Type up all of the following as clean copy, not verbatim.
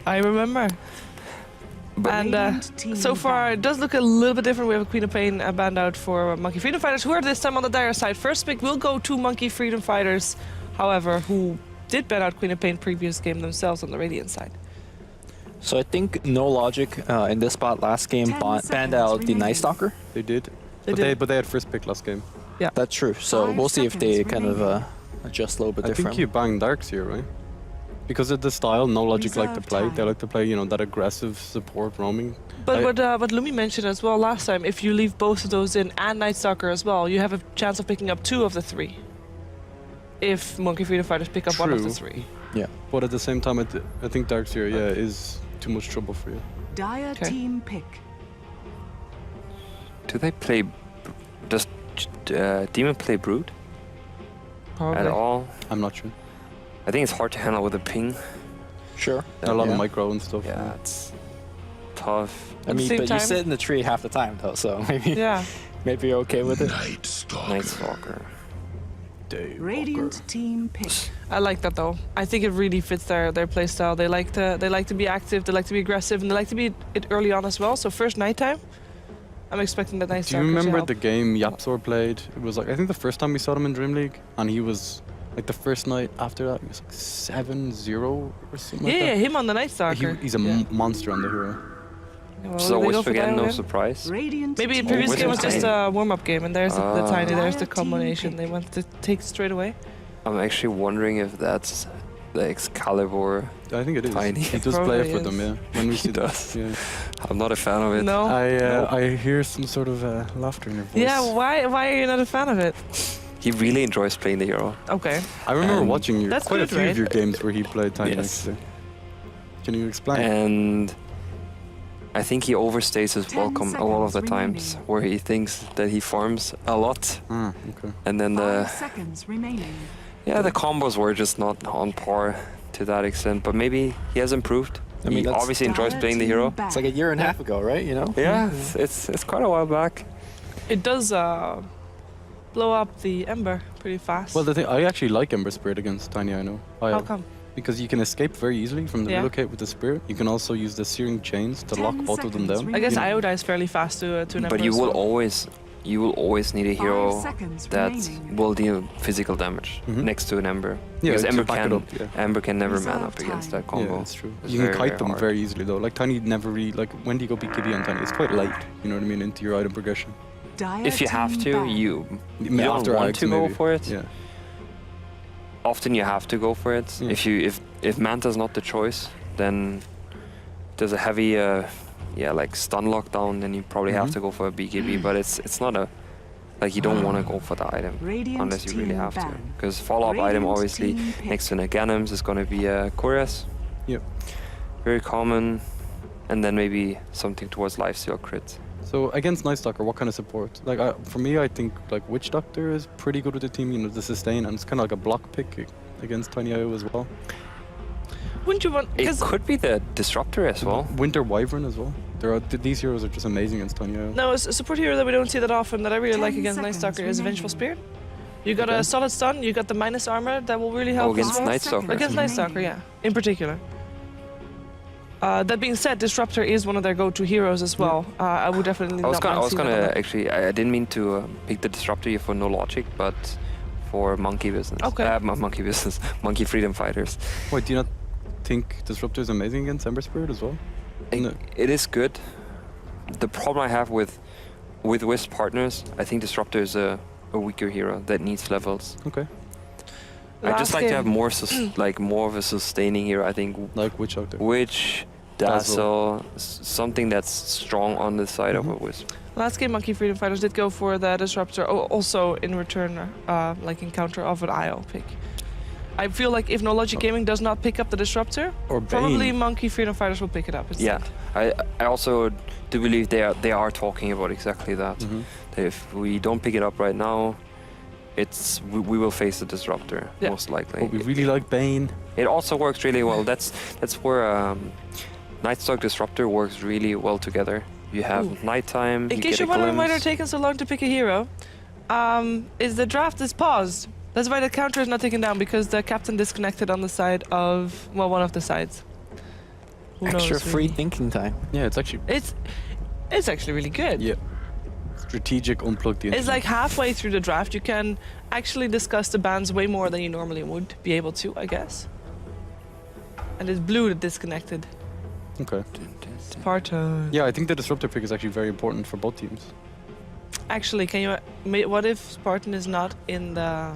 I remember. And so far, it does look a little bit different. We have a Queen of Pain banned out for Monkey Freedom Fighters, who are this time on the dire side. First pick will go to Monkey Freedom Fighters, however, who did ban out Queen of Pain previous game themselves on the Radiant side. So I think No Logic in this spot last game banned out the Night Stalker. They did. But they had first pick last game. Yeah, that's true. So we'll see if they kind of adjust a little bit different. I think you bang Darks here, right? Because of the style No Logic like to play. They like to play, you know, that aggressive support roaming. But what Lumi mentioned as well last time, if you leave both of those in and Night Stalker as well, you have a chance of picking up 2 of the 3. If Monkey Freedom Fighters pick up 1 of the 3. Yeah. But at the same time, I think Darks here, is too much trouble for you. Dire team pick. Do they play? Does Demon play Brood? Probably. At all? I'm not sure. I think it's hard to handle with a ping. Sure. A lot of micro and stuff. Yeah, it's tough. I mean, but you sit in the tree half the time though, so maybe maybe you're okay with it. Night Stalker. Radiant team pick. I like that though. I think it really fits their playstyle. They like to be active, they like to be aggressive, and they like to be it early on as well. So first nighttime, I'm expecting that Night Stalker. Do you remember the game Yapsor played? It was like, I think the first time we saw him in DreamLeague, and he was like the first night after that, he was like 7-0 or something like that. Yeah, him on the Night Stalker. He's a monster on the hero. Well, so Wisp again, no surprise. Maybe the previous game was just a warm-up game, and there's the Tiny, there's the combination they want to take straight away. I'm actually wondering if that's the Excalibur. I think it is. Tiny. He does play for them, yeah. When we see does. Yeah. I'm not a fan of it. No. I hear some sort of laughter in your voice. Yeah, why are you not a fan of it? He really enjoys playing the hero. Okay. I remember watching quite a few right? of your games where he played Tiny. Yes. Can you explain? And I think he overstays his welcome a lot of the times, where he thinks that he farms a lot. Okay. And then the 5 seconds remaining. Yeah, the combos were just not on par to that extent, but maybe he has improved. I mean, he obviously enjoys playing the hero. It's like a year and a half ago, right? You know? Yeah, it's quite a while back. It does blow up the Ember pretty fast. Well, the thing, I actually like Ember Spirit against Tiny, I know. How come? Because you can escape very easily from the relocate with the Spirit. You can also use the Searing Chains to lock both of them down. I guess IO dies fairly fast to an Ember. But you will always need a hero that will deal physical damage next to an Ember. Yeah, because to Ember can never man up against that combo. Yeah, that's true. You can kite them very easily though. Like Tiny never really, like when do you go BKB on Tiny? It's quite light, you know what I mean, into your item progression. If you have to, you don't want to go for it. Yeah. Often you have to go for it. Yeah. If Manta's not the choice, then there's a heavy like stun lockdown, then you probably have to go for a BKB, but it's not a like you don't want to go for the item unless you really have to, because follow-up item obviously next to Naganims is going to be a Koreas. Yep. Very common, and then maybe something towards lifesteal crit. So against Night Stalker, what kind of support? Like for me, I think like Witch Doctor is pretty good with the team. You know, the sustain, and it's kind of like a block pick against Tiny IO as well. Wouldn't you want? It could be the Disruptor as well. Winter Wyvern as well. These heroes are just amazing against Tiny IO. No, a support hero that we don't see that often that I really like against Night Stalker is Vengeful Spirit. You got a solid stun, you got the minus armor that will really help against Night Stalker. Against Night Stalker, yeah, in particular. That being said, Disruptor is one of their go-to heroes as well. I would definitely. I was gonna actually. I didn't mean to pick the Disruptor here for No Logic, but for Monkey Business. Okay. Monkey Business. Monkey Freedom Fighters. Wait, do you not think Disruptor is amazing against Ember Spirit as well? It is good. The problem I have with Wisp partners, I think Disruptor is a weaker hero that needs levels. Okay. I just like to have more more of a sustaining hero. I think like Witch Doctor. Witch, Dazzle, something that's strong on the side of a Wisp. Last game, Monkey Freedom Fighters did go for the Disruptor, also in return, like in counter of an IO pick. I feel like if No Logic Gaming does not pick up the Disruptor, probably Monkey Freedom Fighters will pick it up instead. Yeah, I also do believe they are talking about exactly that. That if we don't pick it up right now, we will face the Disruptor most likely. But we really like Bane. It also works really well. That's where Night Stalker Disruptor works really well together. You have nighttime. In case you're wondering why they're taking so long to pick a hero, is the draft is paused. That's why the counter is not taken down, because the captain disconnected on the side of one of the sides. Who Extra knows, free really? thinking time. Yeah, it's actually It's actually really good. yeah. Strategic unplug the It's internet. like halfway through the draft, you can actually discuss the bans way more than you normally would be able to, I guess. And it's blue that disconnected. Okay. Spartan. Yeah, I think the disruptor pick is actually very important for both teams. Actually, can you? What if Spartan is not in the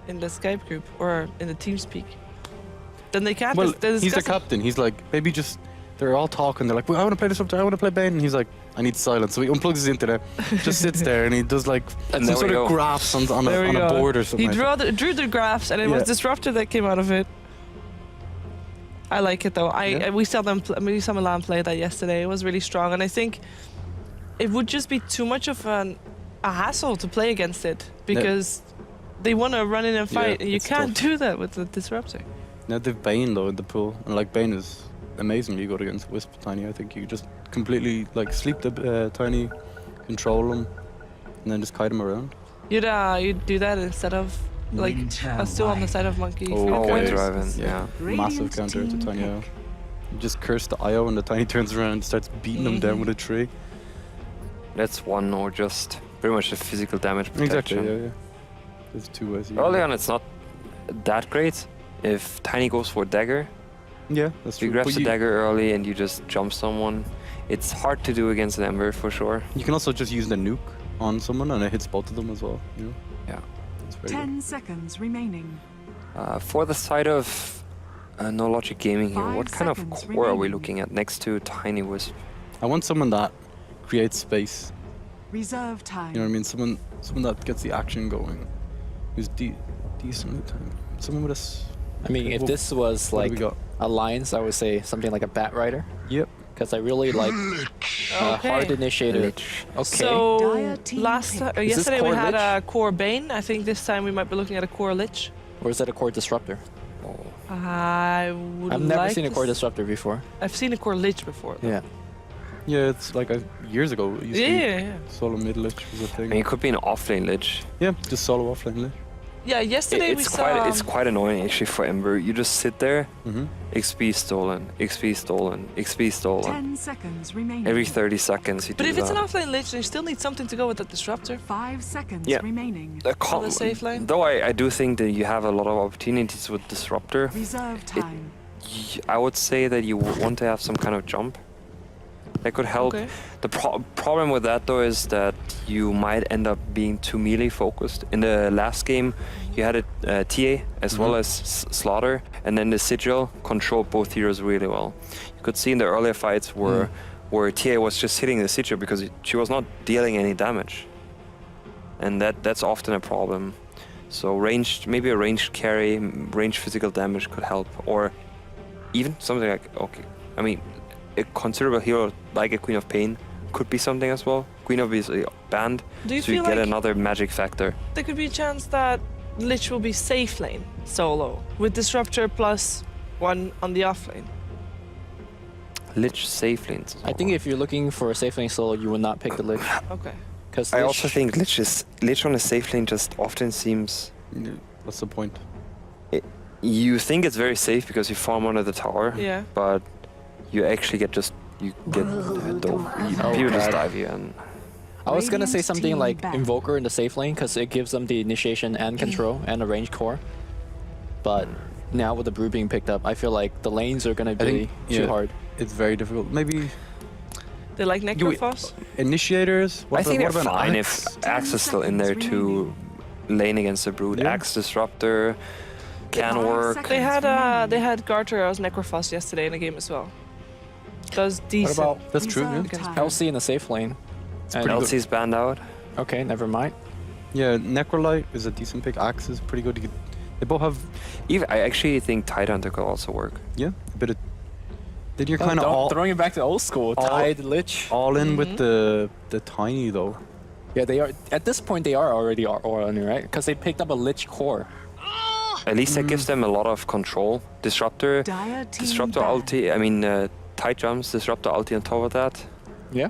Skype group or in the TeamSpeak? Then they can't. Well, they're he's the discussing- captain. He's like, maybe just they're all talking. They're like, well, I want to play disruptor. I want to play Bane. And he's like, I need silence. So he unplugs his internet, just sits there, and he does like And some there we sort of go. graphs on There we a go. board or something. He like that. drew the graphs, and it was Yeah. Disruptor that came out of it. I like it though. Yeah. We saw Milan play that yesterday. It was really strong, and I think it would just be too much of a hassle to play against it because they want to run in and Yeah, fight, and you it's can't tough. do that with the Disruptor. Now they've Bane though in the pool, and like Bane is amazing. You go against Wisp Tiny. I think you just completely like sleep the Tiny, control him, and then just kite him around. You'd do that instead of like still on the side of Monkey. Oh, Freedom Oh, okay. wind Fighters. driving. Yeah. Massive Radiant counter to team Tiny pick. IO. You just curse the IO, and the Tiny turns around and starts beating him down with a tree. That's one, or just pretty much the physical damage protection. Exactly. Yeah. There's two ways. you Early can- on, it's not that great. If Tiny goes for dagger, Yeah, that's if he true. grabs But the you, dagger early and you just jump someone, it's hard to do against an Ember for sure. you can also just use the nuke on someone, and it hits both of them as well. You know? Yeah. That's very 10 seconds remaining. For the side of No Logic Gaming here, 5 what kind of seconds core are we remaining. looking at next to Tiny Wisp? good. I want someone that creates space. Reserve time. You know what I mean? Someone that gets the action going, who's decently timed. Someone with a. I mean, if this was what do like we got? Alliance, I would say something like a Bat Rider. Yep. Because I really like Okay. hard initiator. Lich. Okay. So Dire team pick. yesterday we core had Lich? a core Bane. I think this time we might be looking at a core Lich. Or is that a core disruptor? Oh. I would. I've never like seen a to core s- disruptor before. I've seen a core Lich before. Yeah. Yeah, it's like years ago. It used Yeah, to be yeah, yeah. solo mid lich was a I thing. mean, it could be an offlane Lich. Yeah, just solo offlane lich. Yeah, yesterday we saw. It's quite annoying actually for Ember. You just sit there, Mm-hmm. XP stolen, XP stolen, XP stolen. 10 seconds remaining. Every 30 seconds you But do if it's an that. offlane Lich, then you still need something to go with that Disruptor. 5 seconds Yeah. remaining. On the safe lane? Though I do think that you have a lot of opportunities with Disruptor, Reserve time. I would say that you want to have some kind of jump. That could help. Okay. The problem with that though is that you might end up being too melee focused. In the last game, you had a TA as well as Slaughter, and then the Sigil controlled both heroes really well. You could see in the earlier fights where TA was just hitting the Sigil because she was not dealing any damage, and that's often a problem. So maybe a ranged carry, ranged physical damage could help, or even something like I mean, a considerable hero like a Queen of Pain could be something as well. Queen of is banned, Do you so you feel get like another magic factor. there could be a chance that Lich will be safe lane solo with Disruptor plus one on the off lane? Lich safe lanes. I think if you're looking for a safe lane solo, you would not pick the Lich. Okay. Because I also think Lich on a safe lane just often seems. What's the point? You think it's very safe because you farm under the tower, Yeah. but you actually get people just God. dive you, and I was gonna say Radiant something team like back. Invoker in the safe lane because it gives them the initiation and control and a range core. But now with the brew being picked up, I feel like the lanes are gonna be think, too yeah. hard. It's very difficult. Maybe They like You- Necrophos? initiators. I think what they're about fine Axe? if Axe is still in there to lane against the Brood. Yeah. Axe Disruptor can 5 work. seconds They had remaining. Garter as Necrophos yesterday in the game as well. Does decent. What about That's true. Yeah. Reserve time. LC in the safe lane? And- pretty good. LC's banned out. Okay, never mind. Yeah, Necrolite is a decent pick. Axe is pretty good. They both have I actually think Tidehunter could also work. a bit of. Then you're kind of all throwing it back to old school. all- Tide Lich. all in with the tiny though. Yeah, they are. At this point, they are already all in, right? Because they picked up a Lich core. At least that gives them a lot of control. Disruptor, Dire team Disruptor back. ulti. I mean, Tide jumps, Disruptor ulti on top of that. Yeah.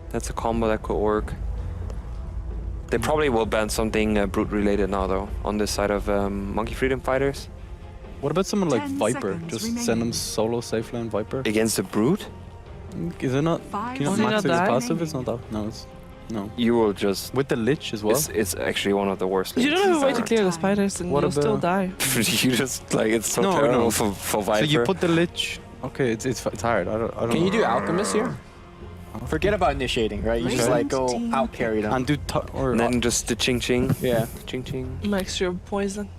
That's a combo that could work. They probably will ban something Brute related now though on this side of Monkey Freedom Fighters. What about someone like 10 Viper? seconds Just remaining. send him solo safe lane Viper. Against the Brood, Is it not? Five Can you not seconds max it remaining. passive? It's not that. No, it's no. you will just. With the Lich as well. It's actually one of the worst. You don't lanes have a way to ever. clear the spiders, and What you'll still die. You just like it's so No, terrible no. for Viper. So you put the Lich. Okay, it's hard. I don't Can know. you do Alchemist here? Forget about initiating, right? You just like go out carry them. And do or and then just the ching ching. Yeah. Ching ching. Mixture of poison,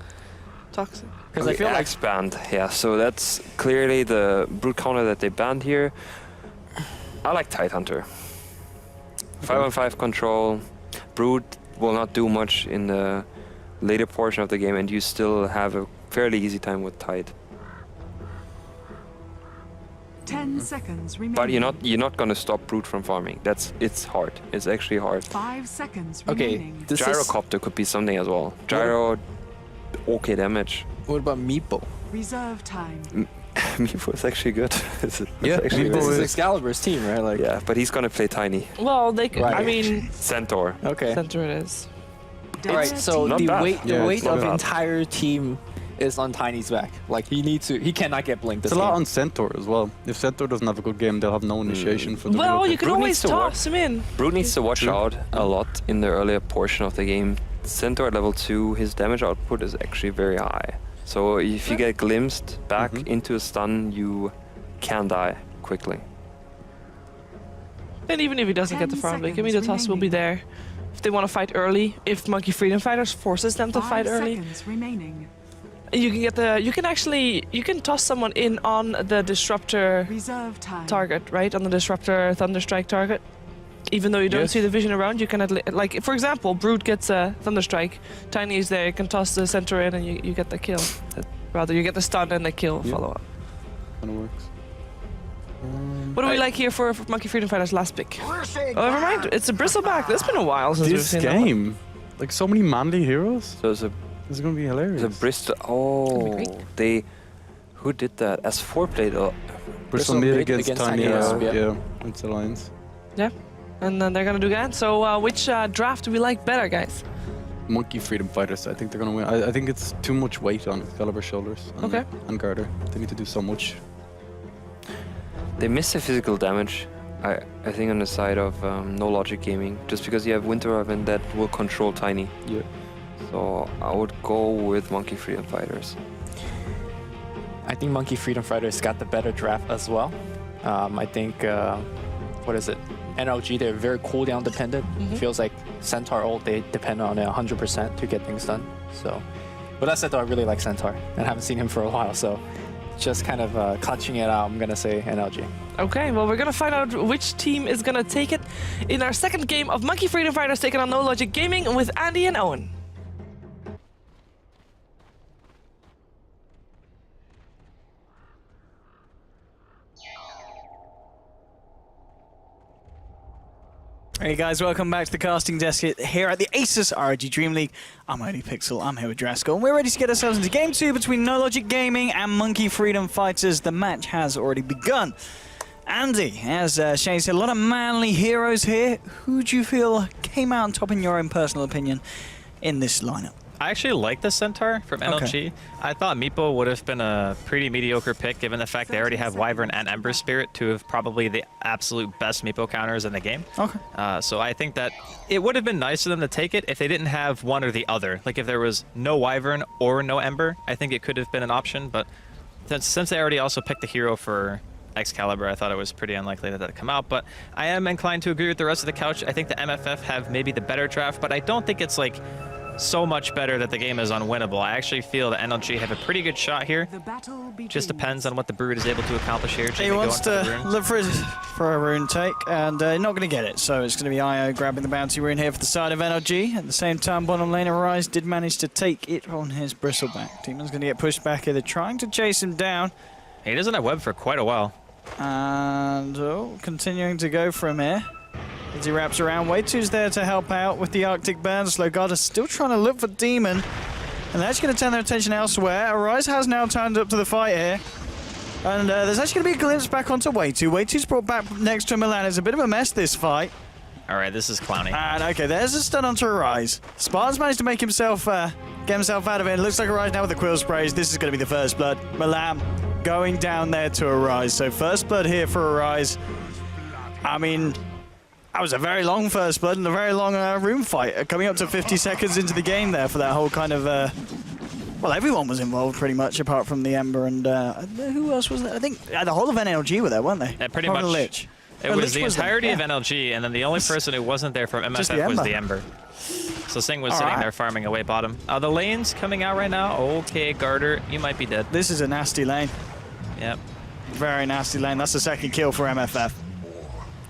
toxic. Because I feel like Axe banned. Yeah, so that's clearly the brute counter that they banned here. I like Tidehunter. 5-on-5 control. Brute will not do much in the later portion of the game, and you still have a fairly easy time with Tide. 10 seconds remaining. But you're not gonna stop Brute from farming. It's hard. It's actually hard. 5 seconds okay, remaining. this is. Gyrocopter could be something as well. Gyro, okay damage. What about Meepo? Reserve time. Meepo is actually good. It's Yeah, actually Meepo This really is is- Excalibur's team, right? Like. yeah, but he's gonna play Tiny. Well, they. Right. I mean, Centaur. Okay. center it is. Right. So Not the bad. weight, Yeah, the weight it's not of the bad. entire team is on Tiny's back. Like he cannot get blinked. This It's a lot game. on Centaur as well. If Centaur doesn't have a good game, they'll have no initiation for the Well, real you pick. can Brute always needs to work. toss him in. Brute needs to watch True. out a lot in the earlier portion of the game. Centaur at level 2, his damage output is actually very high. So if you get glimpsed back into a stun, you can die quickly. And even if he doesn't get the 10 farm, like, I mean, the seconds toss will be there. If they want to fight early, if Monkey Freedom Fighters forces them to 5 fight early, seconds remaining. you can get the. You can toss someone in on the disruptor Reserve time. target, right? On the disruptor Thunderstrike target. Even though you don't Yes. see the vision around, you can like, for example, Brood gets a Thunderstrike, Tiny is there, you can toss the center in and you get the kill. Rather, you get the stun and the kill Yeah. follow up. Kind of works. What do we like here for Monkey Freedom Fighters last pick? Oh, never mind. It's a Bristleback. That's been a while since we've This seen that one. game, like so many manly heroes. So it's a This is gonna be hilarious. Bristol. great. Who did that? S4 played. Bristol mid against Tiny. Asp, yeah. Yeah, it's Alliance. Yeah. And then they're gonna do that. So which draft do we like better, guys? Monkey Freedom Fighters. I think they're gonna win. I think it's too much weight on Excalibur's shoulders. And, Okay. And Garter. They need to do so much. They miss the physical damage. I think on the side of No Logic Gaming, just because you have Winter Raven that will control Tiny. Yeah. So I would go with Monkey Freedom Fighters. I think Monkey Freedom Fighters got the better draft as well. I think, what is it? NLG, they're very cooldown dependent. Feels like Centaur ult, they depend on it 100% to get things done. So, but that said though, I really like Centaur and I haven't seen him for a while. So just kind of clutching it out, I'm going to say NLG. Okay, well, we're gonna find out which team is gonna take it in our second game of Monkey Freedom Fighters taking on No Logic Gaming with Andy and Owen. Hey guys, welcome back to the casting desk here at the Asus ROG Dream League. I'm Only Pixel, I'm here with Draskell, and we're ready to get ourselves into Game 2 between No Logic Gaming and Monkey Freedom Fighters. The match has already begun. Andy, as Shane said, a lot of manly heroes here. Who do you feel came out on top in your own personal opinion in this lineup? I actually like the Centaur from NLG. Okay. I thought Meepo would have been a pretty mediocre pick given the fact they already have Wyvern and Ember Spirit, two of probably the absolute best Meepo counters in the game. Okay. So I think that it would have been nice for them to take it if they didn't have one or the other. Like if there was no Wyvern or no Ember, I think it could have been an option. But since they already also picked the hero for Excalibur, I thought it was pretty unlikely that that'd come out. But I am inclined to agree with the rest of the couch. I think the MFF have maybe the better draft, but I don't think it's like so much better that the game is unwinnable. I actually feel that NLG have a pretty good shot here. The battle begins. Just depends on what the Brood is able to accomplish here. Should He they go wants into the to runes? look for a rune take, and not going to get it. So it's going to be IO grabbing the bounty rune here for the side of NLG. At the same time, bottom lane Arise did manage to take it on his bristleback. Demon's going to get pushed back here. They're trying to chase him down. He doesn't have web for quite a while. And continuing to go from here. As he wraps around, Way2's there to help out with the Arctic Burn. Slowgarda's still trying to look for Demon. And they're actually going to turn their attention elsewhere. Arise has now turned up to the fight here. And there's actually going to be a glimpse back onto Way2. Way2's brought back next to Milan. It's a bit of a mess, this fight. All right, this is clowny. And okay, there's a stun onto Arise. Spartan's managed to make himself get himself out of it. It looks like Arise now with the Quill Sprays. This is going to be the first blood. Malam going down there to Arise. So first blood here for Arise. I mean, that was a very long first blood and a very long room fight. Coming up to 50 seconds into the game there for that whole kind of... well, everyone was involved pretty much apart from the Ember and... who else was there? I think the whole of NLG were there, weren't they? Yeah, pretty Apart much. from Lich. It was the entirety of NLG, and then the only person who wasn't there from MFF was the Ember. So Singh was sitting there farming away bottom. The lane's coming out right now. Okay, Garter, you might be dead. This is a nasty lane. Yep. Very nasty lane. That's the second kill for MFF.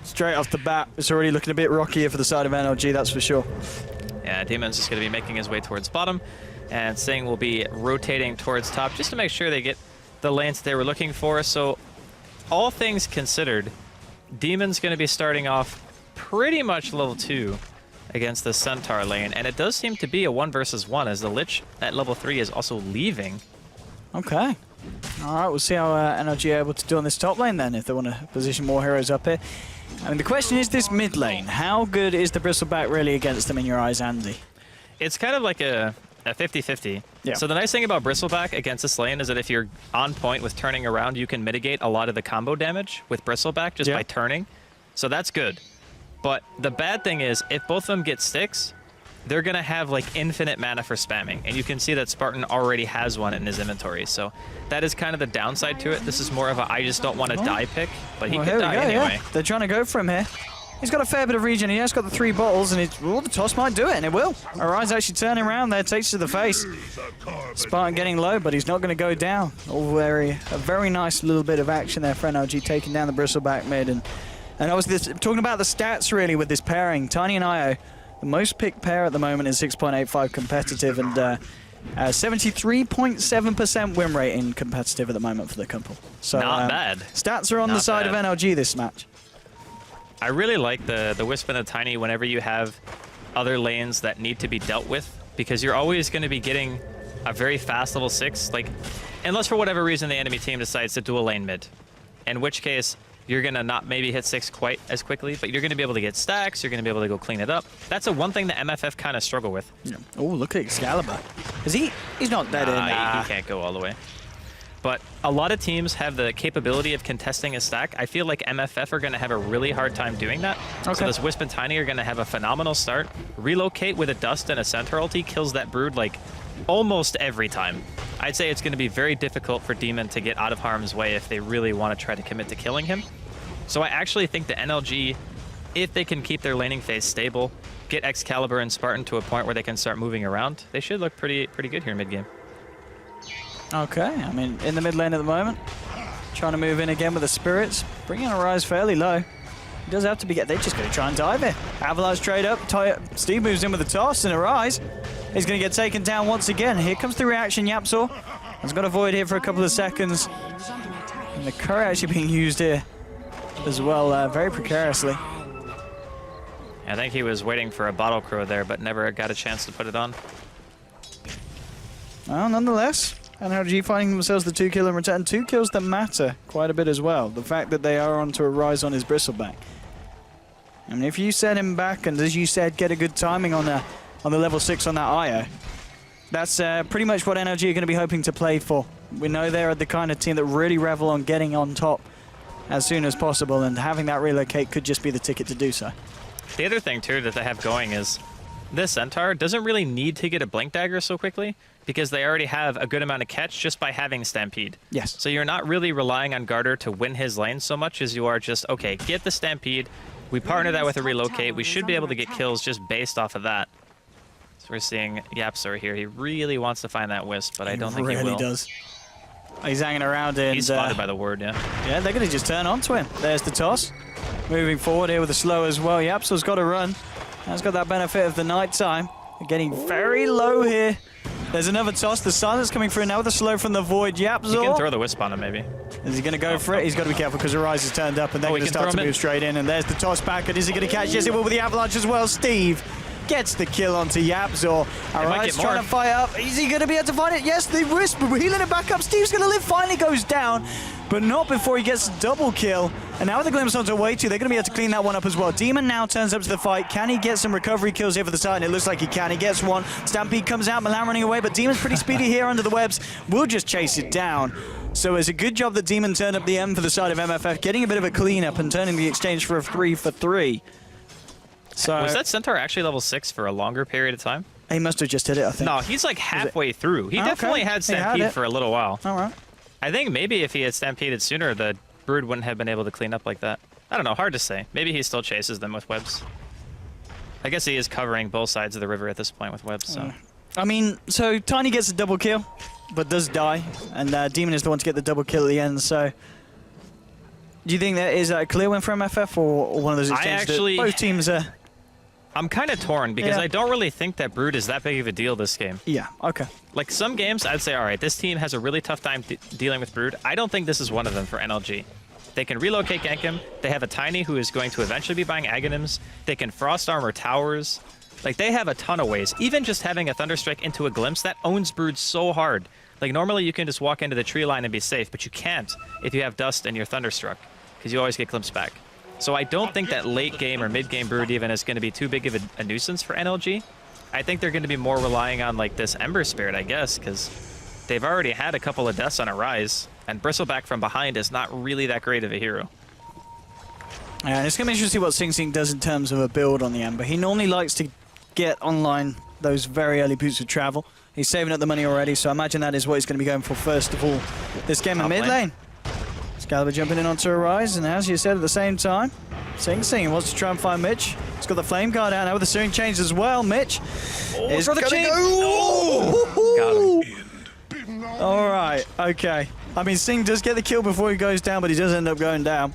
Straight off the bat, it's already looking a bit rockier for the side of NLG, that's for sure. Yeah, Demon's just going to be making his way towards bottom, and Singh will be rotating towards top just to make sure they get the lanes they were looking for. So, all things considered, Demon's going to be starting off pretty much level 2 against the Centaur lane, and it does seem to be a 1 versus 1 as the Lich at level 3 is also leaving. Okay. All right, we'll see how NLG are able to do on this top lane then, if they want to position more heroes up here. I mean, the question is this mid lane. How good is the Bristleback really against them in your eyes, Andy? It's kind of like a 50-50. Yeah. So the nice thing about Bristleback against this lane is that if you're on point with turning around, you can mitigate a lot of the combo damage with Bristleback just by turning. So that's good. But the bad thing is, if both of them get sticks, they're going to have like infinite mana for spamming. And you can see that Spartan already has one in his inventory. So that is kind of the downside to it. This is more of a I just don't want to die pick, but he could die anyway. Yeah. They're trying to go for him here. He's got a fair bit of regen. He has got the 3 bottles, and the toss might do it, and it will. Arise actually turning around there, takes to the face. Spartan getting low, but he's not going to go down. A very nice little bit of action there for NLG, taking down the Bristleback mid. And obviously, talking about the stats really with this pairing, Tiny and Io, the most picked pair at the moment is 6.85 competitive and 73.7% win rate in competitive at the moment for the couple. So not bad. Stats are on the side of NLG this match. I really like the Wisp and the Tiny whenever you have other lanes that need to be dealt with, because you're always going to be getting a very fast level 6, like, unless for whatever reason the enemy team decides to dual lane mid, in which case you're going to not maybe hit 6 quite as quickly, but you're going to be able to get stacks, you're going to be able to go clean it up. That's the one thing that MFF kind of struggle with. Yeah. Oh, look at Excalibur. Is he's not dead in he can't go all the way. But a lot of teams have the capability of contesting a stack. I feel like MFF are going to have a really hard time doing that. Okay. So this Wisp and Tiny are going to have a phenomenal start. Relocate with a Dust and a Centaur ulti kills that Brood like almost every time. I'd say it's going to be very difficult for Demon to get out of harm's way if they really want to try to commit to killing him. So I actually think the NLG, if they can keep their laning phase stable, get Excalibur and Spartan to a point where they can start moving around, they should look pretty good here mid-game. Okay, I mean, in the mid lane at the moment. Trying to move in again with the Spirits. Bringing Arise fairly low. He does have to be... They're just going to try and dive it. Avalanche trade up. Steve moves in with the toss and Arise. He's going to get taken down once again. Here comes the reaction, Yapsor. Has got a void here for a couple of seconds. And the curry actually being used here as well, very precariously. I think he was waiting for a bottle crow there, but never got a chance to put it on. Well, nonetheless, NLG finding themselves the 2 kill in return. 2 kills that matter quite a bit as well. The fact that they are onto a rise on his Bristleback. I mean, if you set him back and, as you said, get a good timing on the level 6 on that Io, that's pretty much what NLG are going to be hoping to play for. We know they're the kind of team that really revel on getting on top as soon as possible, and having that relocate could just be the ticket to do so. The other thing, too, that they have going is this Centaur doesn't really need to get a Blink Dagger so quickly because they already have a good amount of catch just by having Stampede. Yes. So you're not really relying on Garter to win his lane so much as you are just, okay, get the Stampede. We partner that with a relocate. We should be able to get kills just based off of that. So we're seeing Yapsor here. He really wants to find that Wisp, but I don't think he will. He really does. He's hanging around in. He's spotted by the ward, yeah. Yeah, they're going to just turn onto him. There's the toss. Moving forward here with the slow as well. Yapsor's got to run. Has got that benefit of the night time. They're getting very low here. There's another toss. The silence coming through now with the slow from the void. Yapsor. You can throw the Wisp on him, maybe. Is he going to go for it? He's got to be careful because Arise has turned up and they're going to start to move straight in. And there's the toss back. And is he going to catch? Yes, he will with the avalanche as well. Steve Gets the kill onto Yapzor. Alright, get trying more. to fight up. Is he going to be able to find it? Yes, the Wisp, healing it back up. Steve's going to live, finally goes down, but not before he gets a double kill. And now with the Glimpse onto way 2, they're going to be able to clean that one up as well. Demon now turns up to the fight. Can he get some recovery kills here for the side? It looks like he can. He gets one. Stampede comes out, Milan running away, but Demon's pretty speedy here under the webs. We'll just chase it down. So it's a good job that Demon turned up the M for the side of MFF, getting a bit of a cleanup and turning the exchange for a 3-for-3. So Was that Centaur actually level 6 for a longer period of time? he must have just hit it, I think. No, he's like halfway through. He Okay. definitely had He had Stampede it. for a little while. All right. I think maybe if he had Stampeded sooner, the Brood wouldn't have been able to clean up like that. I don't know, hard to say. Maybe he still chases them with webs. I guess he is covering both sides of the river at this point with webs, so. I mean, so Tiny gets a double kill, but does die, and Demon is the one to get the double kill at the end, so... Do you think that is a clear win for MFF, or one of those exchanges actually- that both teams are... I'm kind of torn because Yeah. I don't really think that Brood is that big of a deal this game. Yeah, okay. Like some games, I'd say, all right, this team has a really tough time dealing with Brood. I don't think this is one of them for NLG. They can relocate gank him. They have a Tiny who is going to eventually be buying Aghanims. They can Frost Armor towers. Like, they have a ton of ways. Even just having a Thunderstrike into a Glimpse, that owns Brood so hard. Like, normally you can just walk into the tree line and be safe, but you can't if you have Dust and you're Thunderstruck, because you always get Glimpse back. So I don't think that late game or mid game Brood even is going to be too big of a nuisance for NLG. I think they're going to be more relying on like this Ember Spirit, I guess, because they've already had a couple of deaths on a rise, and Bristleback from behind is not really that great of a hero. Yeah, and it's going to be interesting to see what Sing Sing does in terms of a build on the Ember. He normally likes to get online those very early boots of travel. He's saving up the money already, so I imagine that is what he's going to be going for first of all this game in Top mid lane. lane. Excalibur jumping in onto a rise, and as you said at the same time, Sing Sing wants to try and find Mitch. He's got the Flame Guard out now with the Searing Chains as well. Mitch is throw the going to chain. go. Got him. All right, okay. I mean, Sing does get the kill before he goes down, but he does end up going down.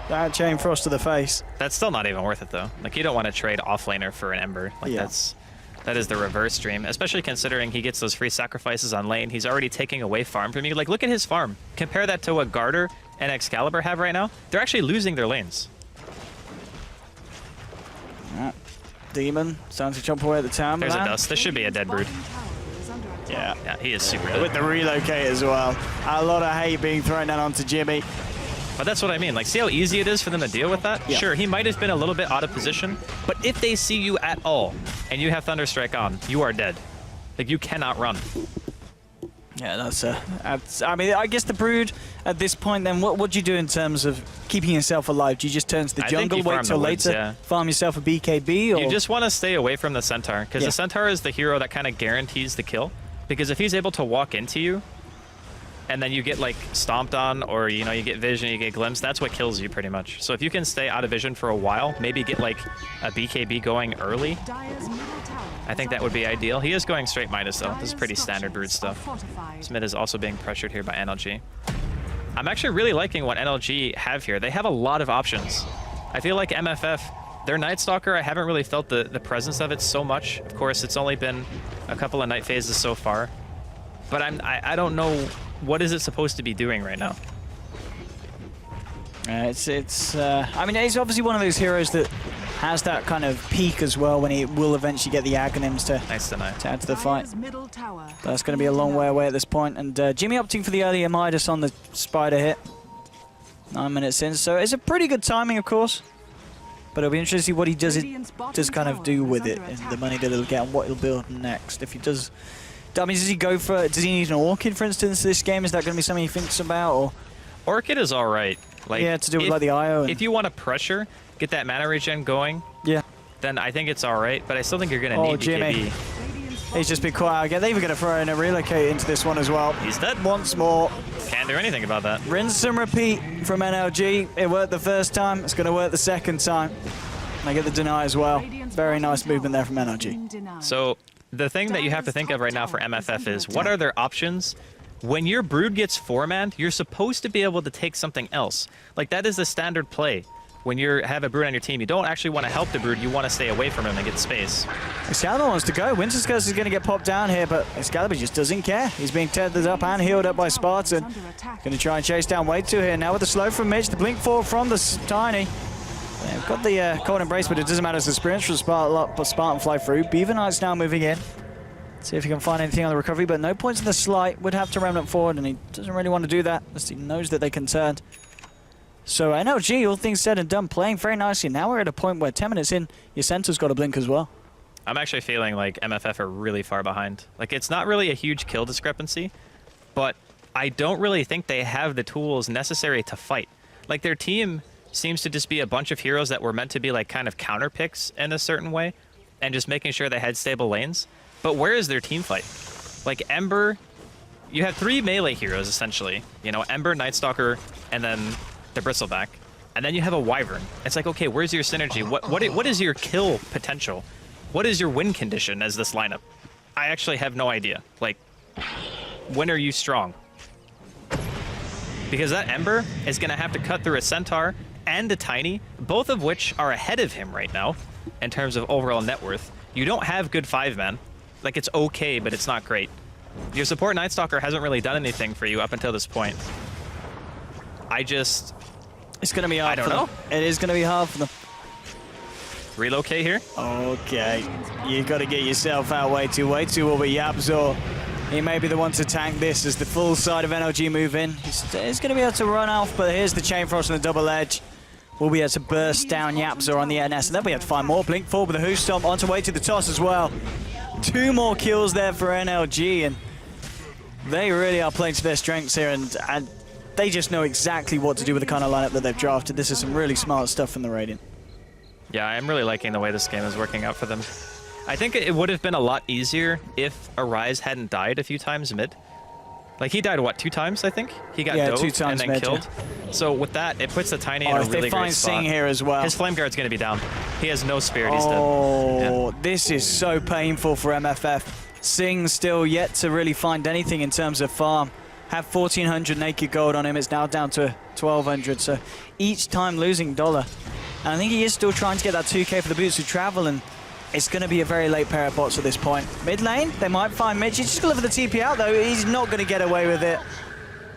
That Chain Frost to the face. That's still not even worth it, though. Like, you don't want to trade offlaner for an Ember. Like, Yeah. that is the reverse dream, especially considering he gets those free sacrifices on lane. He's already taking away farm from you. Like, look at his farm. Compare that to what Garter and Excalibur have right now. They're actually losing their lanes. Demon starting to jump away at the town. There's a man. Dust. This should be a dead Brood. Yeah. Yeah, he is super With dead. the relocate as well. A lot of hate being thrown down onto Jimmy. But that's what I mean. Like, see how easy it is for them to deal with that? Yeah. Sure, he might have been a little bit out of position, but if they see you at all and you have Thunderstrike on, you are dead. Like, you cannot run. Yeah, that's I mean, I guess the Brood at this point then, what do you do in terms of keeping yourself alive? Do you just turn to the I think jungle, you wait farm till the woods, later, yeah. farm yourself a BKB? Or? You just want to stay away from the Centaur, because Yeah. the Centaur is the hero that kind of guarantees the kill. Because if he's able to walk into you, and then you get like stomped on, or you know, you get vision, you get glimpse, that's what kills you pretty much. So if you can stay out of vision for a while, maybe get like a BKB going early, I think that would be ideal. He is going straight Midas though. This is pretty standard Brood stuff. This mid is also being pressured here by NLG. I'm actually really liking what NLG have here. They have a lot of options. I feel like MFF, their Night Stalker, I haven't really felt the presence of it so much. Of course, it's only been a couple of night phases so far. But I don't know, what is it supposed to be doing right now? I mean, he's obviously one of those heroes that has that kind of peak as well when he will eventually get the Aghanims to Nice deny. add to the fight. That's going to be a long way away at this point. And Jimmy opting for the earlier Midas on the Spider hit. 9 minutes in, so it's a pretty good timing, of course. But it'll be interesting to see what he does kind of do with it, and the money that he'll get and what he'll build next. If he does, I mean, does he need an Orchid, for instance, this game? Is that going to be something he thinks about? Or Orchid is alright. Like, yeah, to do with like the IO. And, if you want to pressure, get that mana regen going, yeah. then I think it's alright. But I still think you're going to need Jimmy. BKB. He's just been quiet again. They're even going to throw in a relocate into this one as well. He's dead. Once more. Can't do anything about that. Rinse and repeat from NLG. It worked the first time. It's going to work the second time. And I get the deny as well. Very nice movement there from NLG. So the thing that you have to think of right now for MFF is, what are their options? When your Brood gets 4-manned, you're supposed to be able to take something else. Like, that is the standard play. When you have a Brood on your team, you don't actually want to help the Brood, you want to stay away from him and get space. Excalibur wants to go. Winter's Curse is going to get popped down here, but Excalibur just doesn't care. He's being tethered up and healed up by Spartan. Going to try and chase down Wade 2 here. Now with the slow from Mitch, the blink forward from the Tiny. They've got the cold embrace, but it doesn't matter. It's the sprint from Spartan fly through. Beaver Knight's now moving in. See if he can find anything on the recovery, but no points in the slight. Would have to remnant forward, and he doesn't really want to do that, as he knows that they can turn. So NLG, all things said and done, playing very nicely. Now we're at a point where 10 minutes in, your center's got to blink as well. I'm actually feeling like MFF are really far behind. Like, it's not really a huge kill discrepancy, but I don't really think they have the tools necessary to fight. Like, their team seems to just be a bunch of heroes that were meant to be like kind of counter picks in a certain way, and just making sure they had stable lanes. But where is their team fight? Like, Ember, you have 3 melee heroes essentially. You know, Ember, Nightstalker, and then the Bristleback, and then you have a Wyvern. It's like, okay, where's your synergy? What is your kill potential? What is your win condition as this lineup? I actually have no idea. Like, when are you strong? Because that Ember is going to have to cut through a Centaur and a Tiny, both of which are ahead of him right now in terms of overall net worth. You don't have good 5-man. Like, it's okay, but it's not great. Your support Nightstalker hasn't really done anything for you up until this point. It's going to be hard I don't know. It is going to be hard for them. Relocate here. Okay, you got to get yourself out way too well, but Yapzor, he may be the one to tank this as the full side of NLG move in. He's going to be able to run off, but here's the Chain Frost on the double edge. We'll be able to burst down Yapzor on the NS, and then we have to find more. Blink forward with the Hoof Stomp, on to way to the toss as well. 2 more kills there for NLG, and they really are playing to their strengths here, and they just know exactly what to do with the kind of lineup that they've drafted. This is some really smart stuff from the Radiant. Yeah, I'm really liking the way this game is working out for them. I think it would have been a lot easier if Arise hadn't died a few times mid. Like, he died, what, 2 times, I think? He got dove 2 times and then mid, killed. yeah. So with that, it puts the Tiny in a If really they great find spot. Sing here as well. His Flame Guard's going to be down. He has no spirit, he's Oh, dead. Yeah. this is so painful for MFF. Sing still yet to really find anything in terms of farm. Have 1,400 naked gold on him. It's now down to 1,200. So each time losing dollar. And I think he is still trying to get that 2k for the boots to travel, and it's going to be a very late pair of bots at this point. Mid lane, they might find Mitch. He's just going to look for the TP out, though. He's not going to get away with it.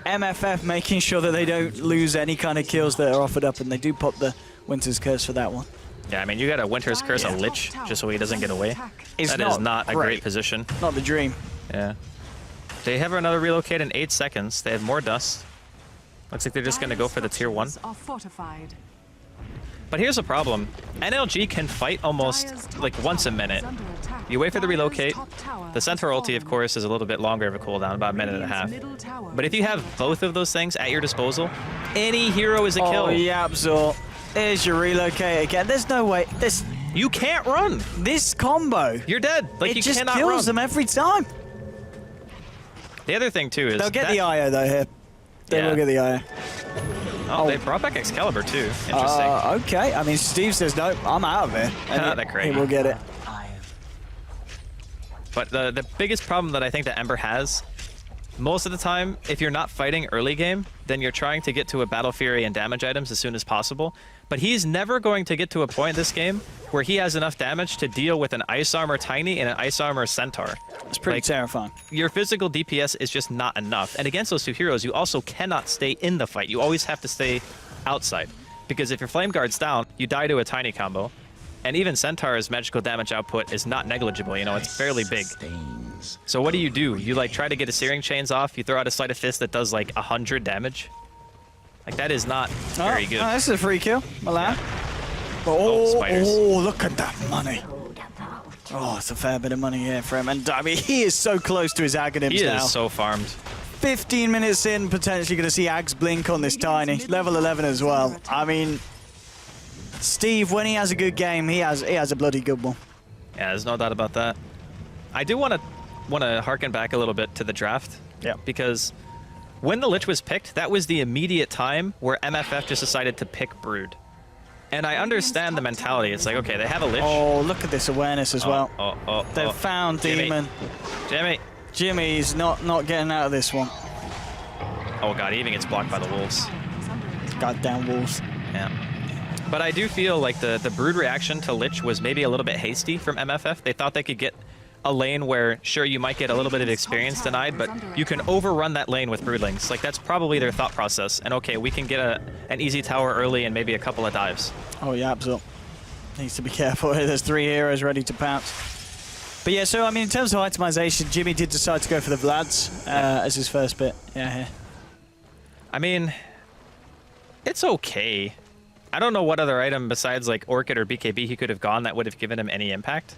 MFF making sure that they don't lose any kind of kills that are offered up, and they do pop the Winter's Curse for that one. Yeah, I mean, you got a Winter's Curse, a Lich, just so he doesn't get away. It's That is not a great position. Not the dream. Yeah. They have another relocate in 8 seconds. They have more dust. Looks like they're just going to go for the tier 1. Are fortified. But here's a problem. NLG can fight almost like once a minute. You wait for the relocate. The Centaur ulti, of course, is a little bit longer of a cooldown, about a minute and a half. But if you have both of those things at your disposal, any hero is a kill. Oh, Yapzor. There's your relocate again. There's no way. You can't run. This combo. You're dead. Like, It you just cannot kills run. them every time. The other thing, too, is They'll get that, the IO, though, here. They Yeah. will get the IO. Oh, they brought back Excalibur, too. Interesting. Okay. I mean, Steve says, no, I'm out of here. And They're crazy. he will get it. But the biggest problem that I think that Ember has, most of the time, if you're not fighting early game, then you're trying to get to a Battle Fury and damage items as soon as possible. But he's never going to get to a point this game where he has enough damage to deal with an Ice Armor Tiny and an Ice Armor Centaur. It's pretty Like, terrifying. Your physical DPS is just not enough. And against those 2 heroes, you also cannot stay in the fight. You always have to stay outside. Because if your Flame Guard's down, you die to a Tiny combo. And even Centaur's magical damage output is not negligible, you know, it's fairly big. So what do? You like try to get a Searing Chains off, you throw out a Sleight of Fist that does like 100 damage. Like, that is not very good. Oh, this is a free kill, Milan. Oh, spiders. Look at that money. Oh, it's a fair bit of money here for him. And I mean, he is so close to his Aghanims He now. is so farmed. 15 minutes in, potentially going to see Ags blink on this Tiny. Level 11 as well. I mean, Steve, when he has a good game, he has a bloody good one. Yeah, there's no doubt about that. I do want to harken back a little bit to the draft. Yeah. Because when the Lich was picked, that was the immediate time where MFF just decided to pick Brood. And I understand the mentality. It's like, okay, they have a Lich. Oh, look at this awareness as well. They've found Jimmy. Demon. Jimmy's not getting out of this one. Oh god, he even gets blocked by the wolves. Goddamn wolves. Yeah. But I do feel like the Brood reaction to Lich was maybe a little bit hasty from MFF. They thought they could get a lane where, sure, you might get a little bit of experience denied, but you can overrun that lane with broodlings. Like, that's probably their thought process. And okay, we can get an easy tower early and maybe a couple of dives. Oh yeah, absolutely. Needs to be careful. There's 3 heroes ready to pounce. But yeah, so I mean, in terms of itemization, Jimmy did decide to go for the Vlads as his first bit. Yeah, here. I mean, it's okay. I don't know what other item besides like Orchid or BKB he could have gone that would have given him any impact.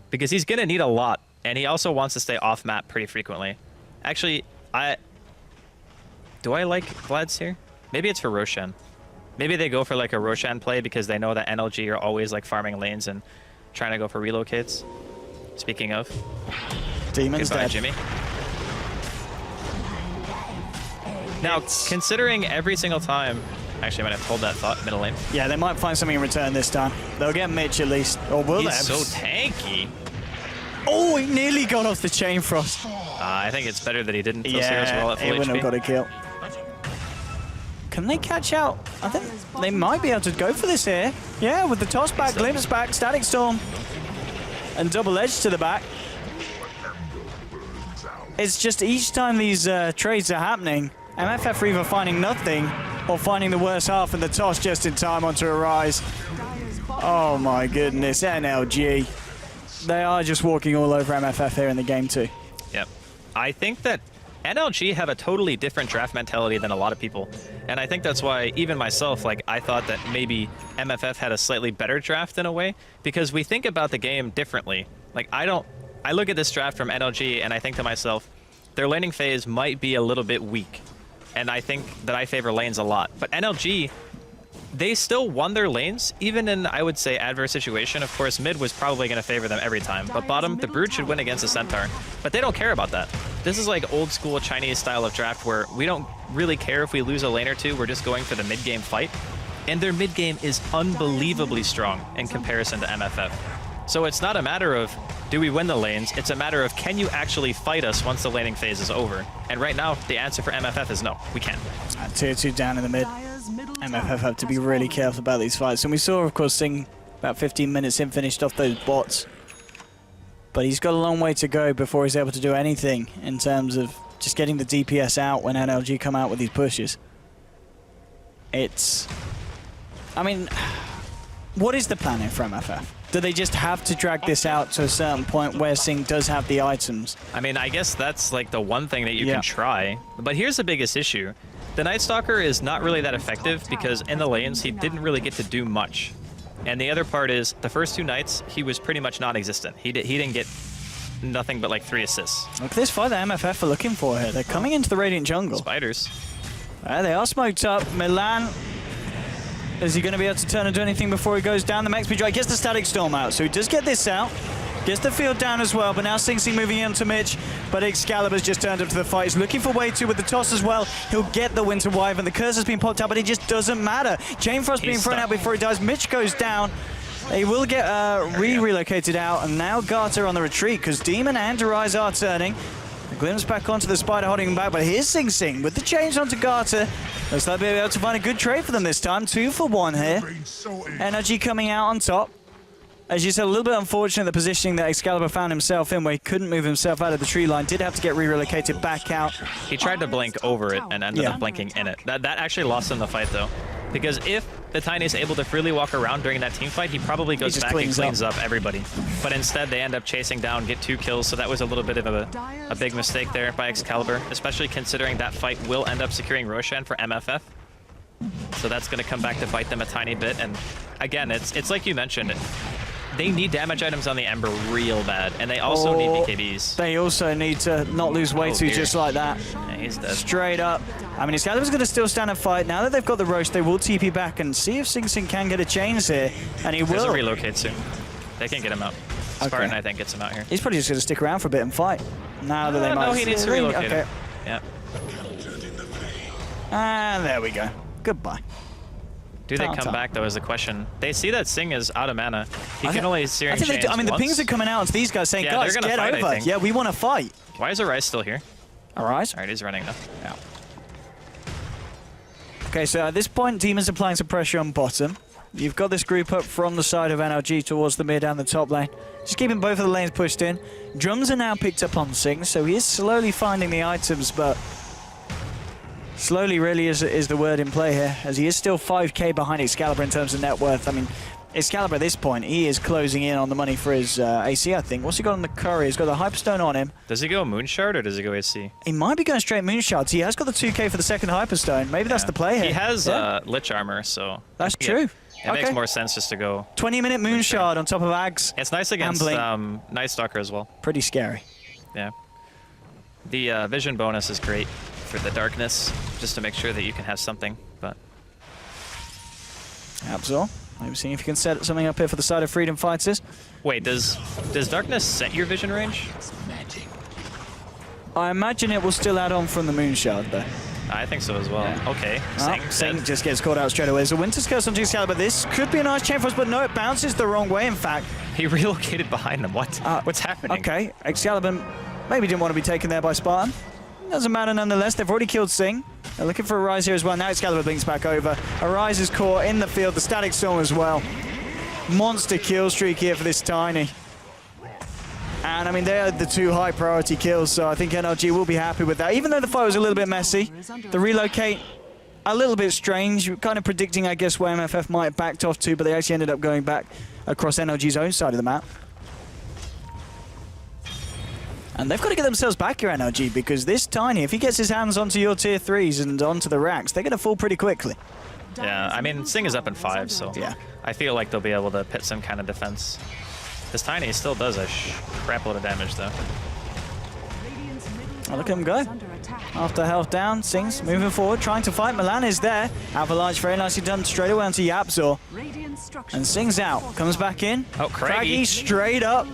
Because he's gonna need a lot, and he also wants to stay off map pretty frequently. Actually, do I like Vlads here? Maybe it's for Roshan. Maybe they go for like a Roshan play because they know that NLG are always like farming lanes and trying to go for relocates. Speaking of, Demon's goodbye, dead. Jimmy. Now, considering every single time, actually, I might have told that thought middle lane. Yeah, they might find something in return this time. They'll get Mitch at least, or will they? He's so tanky. Oh, he nearly got off the chain frost. I think it's better that he didn't. Well at full he wouldn't have HP. got a kill. Can they catch out? I think they might be able to go for this here. Yeah, with the toss back, glimpse back, static storm, and double edge to the back. It's just each time these trades are happening, MFF are either finding nothing or finding the worst half and the toss just in time onto a rise. Oh my goodness, NLG. They are just walking all over MFF here in the game too. Yep. I think that NLG have a totally different draft mentality than a lot of people. And I think that's why even myself, like, I thought that maybe MFF had a slightly better draft in a way, because we think about the game differently. Like, I look at this draft from NLG and I think to myself, their laning phase might be a little bit weak. And I think that I favor lanes a lot. But NLG, they still won their lanes, even in, I would say, adverse situation. Of course, mid was probably going to favor them every time. But bottom, the Brood should win against the Centaur. But they don't care about that. This is like old school Chinese style of draft where we don't really care if we lose a lane or two. We're just going for the mid-game fight. And their mid-game is unbelievably strong in comparison to MFF. So it's not a matter of, do we win the lanes? It's a matter of, can you actually fight us once the laning phase is over? And right now, the answer for MFF is no, we can't. Tier 2 down in the mid. MFF have to be really careful about these fights. And we saw, of course, Singh about 15 minutes in finished off those bots. But he's got a long way to go before he's able to do anything in terms of just getting the DPS out when NLG come out with these pushes. It's... I mean, what is the plan here for MFF? Do they just have to drag this out to a certain point where Singh does have the items? I mean, I guess that's like the one thing that you can try. But here's the biggest issue. The Night Stalker is not really that effective because in the lanes, he didn't really get to do much. And the other part is, the first 2 nights, he was pretty much non-existent. He didn't get nothing but like 3 assists. Look at this fight that MFF are looking for here. They're coming into the Radiant jungle. Spiders. They are smoked up. Milan, is he going to be able to turn and do anything before he goes down? The Max Speed gets the Static Storm out, so he does get this out. Gets the field down as well, but now Sing Sing moving into Mitch, but Excalibur's just turned up to the fight. He's looking for way 2 with the toss as well. He'll get the Winter Wyvern. The curse has been popped out, but it just doesn't matter. Jane Frost being thrown out before he dies. Mitch goes down. He will get relocated out, and now Garter on the retreat, because Demon and Rise are turning. The glimpse back onto the Spider holding him back, but here's Sing Sing with the change onto Garter. Looks like they'll be able to find a good trade for them this time. 2 for 1 here. NLG coming out on top. As you said, a little bit unfortunate the positioning that Excalibur found himself in, where he couldn't move himself out of the tree line. Did have to get relocated back out. He tried to blink over it and ended up blinking in it. That actually lost him the fight, though. Because if the Tiny is able to freely walk around during that team fight, he probably goes back and cleans up everybody. But instead, they end up chasing down, get 2 kills, so that was a little bit of a big mistake there by Excalibur, especially considering that fight will end up securing Roshan for MFF. So that's going to come back to bite them a tiny bit. And again, it's like you mentioned, they need damage items on the Ember real bad, and they also need BKBs. They also need to not lose way 2 just like that. Yeah, he's dead. Straight up. I mean, Excalibur's going to still stand and fight. Now that they've got the roast, they will TP back and see if Sing Sing can get a chains here, and he will. There's a relocate soon. They can get him out. Spartan, I think, gets him out here. He's probably just going to stick around for a bit and fight. Now that they might... No, he needs to relocate him. Yeah. And there we go. Goodbye. Do they come back, though, is the question. They see that Sing is out of mana. He can only Searing Chains I mean, the pings are coming out to these guys saying, guys, get over. Yeah, we want to fight. Why is Arise still here? Arise? All right, he's running now. Yeah. Okay, so at this point, Demon's applying some pressure on bottom. You've got this group up from the side of NLG towards the mid and the top lane. Just keeping both of the lanes pushed in. Drums are now picked up on Sing, so he is slowly finding the items, but slowly really is the word in play here, as he is still 5k behind Excalibur in terms of net worth. I mean, Excalibur at this point, he is closing in on the money for his AC, I think. What's he got on the curry? He's got the Hyperstone on him. Does he go Moonshard or does he go AC? He might be going straight Moonshards. He has got the 2k for the second Hyperstone. Maybe that's the play here. He has Lich Armor, so... That's true. It makes more sense just to go... 20-minute Moonshard on top of Ags. It's nice against Night Stalker as well. Pretty scary. Yeah. The vision bonus is great for the darkness, just to make sure that you can have something, but... Absol. Maybe seeing if you can set something up here for the side of Freedom Fighters. Wait, does darkness set your vision range? I imagine it will still add on from the Moonshard, though. I think so as well. Yeah. Okay. Sing just gets caught out straight away. So Winter's Curse on Excalibur. This could be a nice chain for us, but no, it bounces the wrong way, in fact. He relocated behind them. What? What's happening? Okay, Excalibur maybe didn't want to be taken there by Spartan. Doesn't matter nonetheless. They've already killed Sing. They're looking for Arise here as well. Now Excalibur blinks back over. Arise is caught in the field. The Static Storm as well. Monster kill streak here for this Tiny. And I mean, they are the two high priority kills, so I think NLG will be happy with that. Even though the fight was a little bit messy, the relocate a little bit strange. We're kind of predicting, I guess, where MFF might have backed off to, but they actually ended up going back across NLG's own side of the map. And they've got to get themselves back here, NLG, because this Tiny, if he gets his hands onto your tier 3s and onto the racks, they're going to fall pretty quickly. Yeah, I mean, Sing is up in 5, so yeah. I feel like they'll be able to pit some kind of defense. This Tiny still does a crap load of damage, though. Oh, look at him go. After health down, Sing's moving forward, trying to fight. Milan is there. Avalanche very nicely done straight away onto Yapzor. And Sing's out. Comes back in. Oh, Craggy straight up.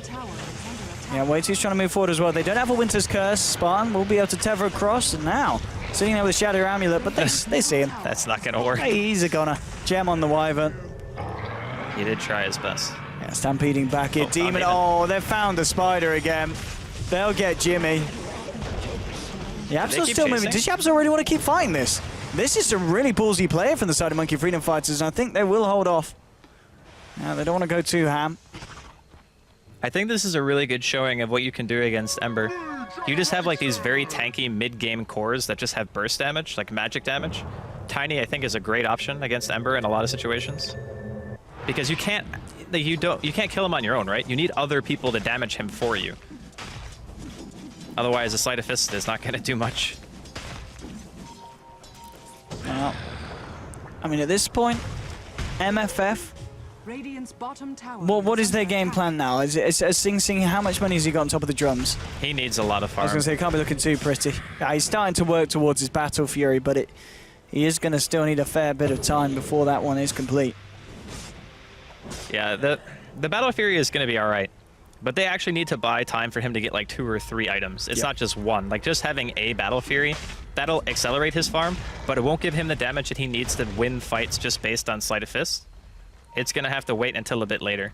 Yeah, Waitu's trying to move forward as well. They don't have a Winter's Curse. Spartan will be able to tether across, and now sitting there with a Shadow Amulet, but they see him. That's not going to work. Hey, he's a goner. Gem on the Wyvern. He did try his best. Yeah, stampeding back here. Demon. Oh, they've found the spider again. They'll get Jimmy. Yapzor's still moving. Does Yapzor really want to keep fighting this? This is a really ballsy player from the side of Monkey Freedom Fighters, and I think they will hold off. Now, they don't want to go too ham. I think this is a really good showing of what you can do against Ember. You just have like these very tanky mid-game cores that just have burst damage, like magic damage. Tiny, I think, is a great option against Ember in a lot of situations. Because you can't kill him on your own, right? You need other people to damage him for you. Otherwise, a Sleight of Fist is not going to do much. Well, I mean, at this point, MFF, what is their game plan now? Is Sing, how much money has he got on top of the drums? He needs a lot of farm. I was going to say, he can't be looking too pretty. Yeah, he's starting to work towards his Battle Fury, but he is going to still need a fair bit of time before that one is complete. Yeah, the Battle Fury is going to be all right. But they actually need to buy time for him to get like 2 or 3 items. It's not just one. Like just having a Battle Fury, that'll accelerate his farm, but it won't give him the damage that he needs to win fights just based on Sleight of Fist. It's going to have to wait until a bit later.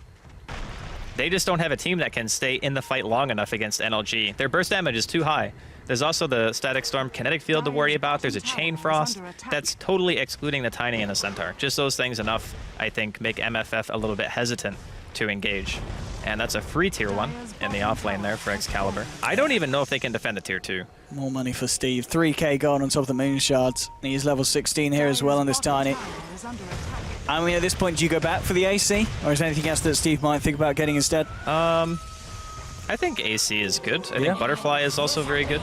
They just don't have a team that can stay in the fight long enough against NLG. Their burst damage is too high. There's also the Static Storm Kinetic Field to worry about. There's a Chain Frost. That's totally excluding the Tiny and the Centaur. Just those things enough, I think, make MFF a little bit hesitant to engage. And that's a free tier 1 in the off lane there for Excalibur. I don't even know if they can defend a tier 2. More money for Steve. 3k gold on top of the moon shards. He's level 16 here as well on this Tiny. I mean, at this point, do you go back for the AC? Or is there anything else that Steve might think about getting instead? I think AC is good. I think Butterfly is also very good.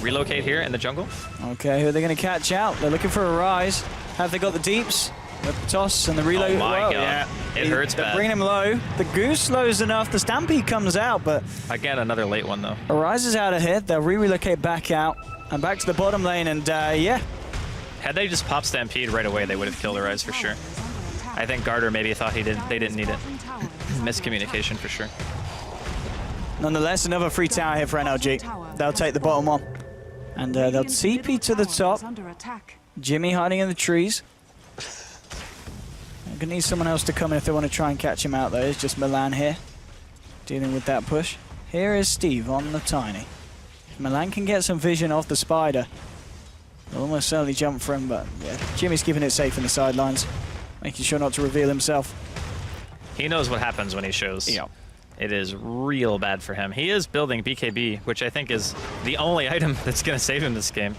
Relocate here in the jungle. Okay, who are they going to catch out? They're looking for a rise. Have they got the deeps? The toss and the reload. Oh my god. Yeah. It hurts bad. Bring him low. The Goose slows enough. The Stampede comes out, but... Again, another late one, though. Arise is out of here. They'll relocate back out. And back to the bottom lane, and yeah. Had they just popped Stampede right away, they would have killed Arise for sure. I think Garter maybe thought they didn't need it. Miscommunication for sure. Nonetheless, another free tower here for NLG. They'll take the bottom one. And they'll TP to the top. Jimmy hiding in the trees. They're going to need someone else to come in if they want to try and catch him out, though. It's just Milan here, dealing with that push. Here is Steve on the Tiny. Milan can get some vision off the spider. They'll almost certainly jump for him, but yeah, Jimmy's keeping it safe in the sidelines. making sure not to reveal himself. He knows what happens when he shows. Yeah. It is real bad for him. He is building BKB, which I think is the only item that's going to save him this game.